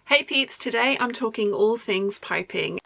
Hey peeps, today I'm talking all things piping.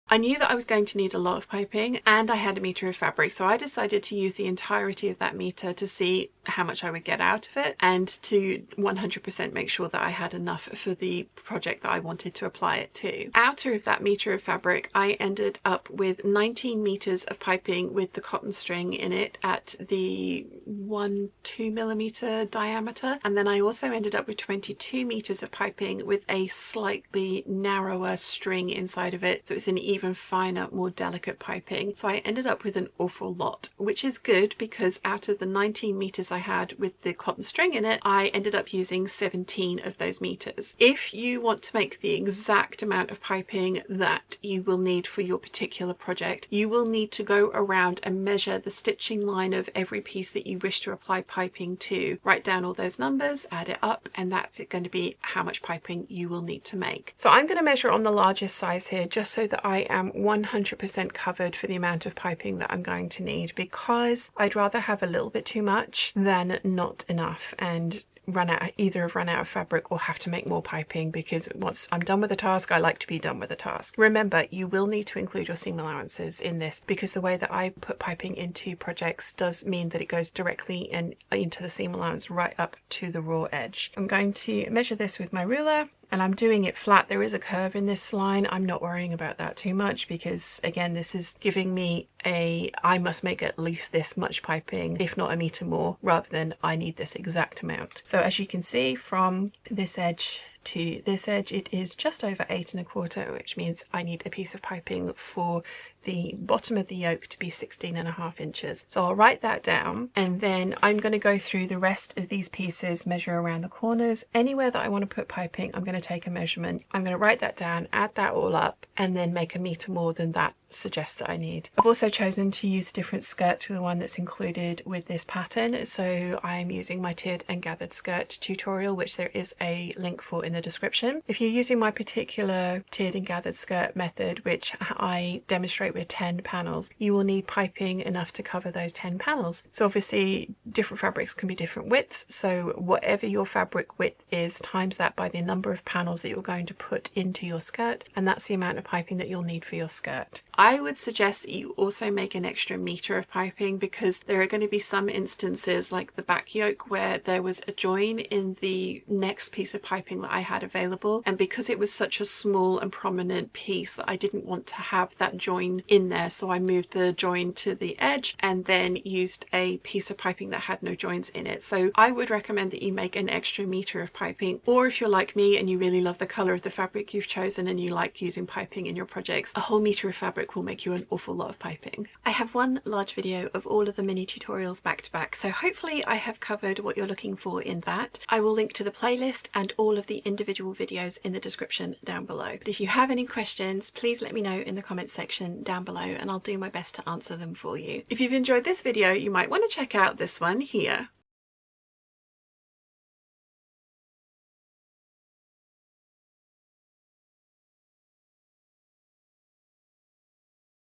I knew that I was going to need a lot of piping and I had a meter of fabric, so I decided to use the entirety of that meter to see how much I would get out of it and to 100% make sure that I had enough for the project that I wanted to apply it to. Out of that meter of fabric, I ended up with 19 meters of piping with the cotton string in it at the 2mm diameter, and then I also ended up with 22 meters of piping with a slightly narrower string inside of it, so it's an even finer, more delicate piping. So I ended up with an awful lot, which is good because out of the 19 meters I had with the cotton string in it, I ended up using 17 of those meters. If you want to make the exact amount of piping that you will need for your particular project, you will need to go around and measure the stitching line of every piece that you wish to apply piping to. Write down all those numbers, add it up, and that's going to be how much piping you will need to make. So I'm going to measure on the largest size here just so that I am 100% covered for the amount of piping that I'm going to need, because I'd rather have a little bit too much than not enough and either run out of fabric or have to make more piping, because once I'm done with a task, I like to be done with a task. Remember, you will need to include your seam allowances in this, because the way that I put piping into projects does mean that it goes directly into the seam allowance right up to the raw edge. I'm going to measure this with my ruler, and I'm doing it flat. There is a curve in this line. I'm not worrying about that too much because, again, this is giving me I must make at least this much piping, if not a meter more, rather than I need this exact amount. So as you can see, from this edge to this edge, it is just over 8 1/4, which means I need a piece of piping for the bottom of the yoke to be 16.5 inches. So I'll write that down, and then I'm going to go through the rest of these pieces, measure around the corners. Anywhere that I want to put piping, I'm going to take a measurement. I'm going to write that down, add that all up, and then make a meter more than that suggests that I need. I've also chosen to use a different skirt to the one that's included with this pattern, so I'm using my tiered and gathered skirt tutorial, which there is a link for in the description. If you're using my particular tiered and gathered skirt method, which I demonstrate with 10 panels, you will need piping enough to cover those 10 panels. So obviously different fabrics can be different widths, so whatever your fabric width is, times that by the number of panels that you're going to put into your skirt, and that's the amount of piping that you'll need for your skirt. I would suggest that you also make an extra meter of piping, because there are going to be some instances like the back yoke where there was a join in the next piece of piping that I had available, and because it was such a small and prominent piece that I didn't want to have that join in there, so I moved the join to the edge and then used a piece of piping that had no joins in it. So I would recommend that you make an extra meter of piping, or if you're like me and you really love the color of the fabric you've chosen and you like using piping in your projects, a whole meter of fabric will make you an awful lot of piping. I have one large video of all of the mini tutorials back to back, so hopefully I have covered what you're looking for in that. I will link to the playlist and all of the individual videos in the description down below. But if you have any questions, please let me know in the comments section down below and I'll do my best to answer them for you. If you've enjoyed this video, you might want to check out this one here.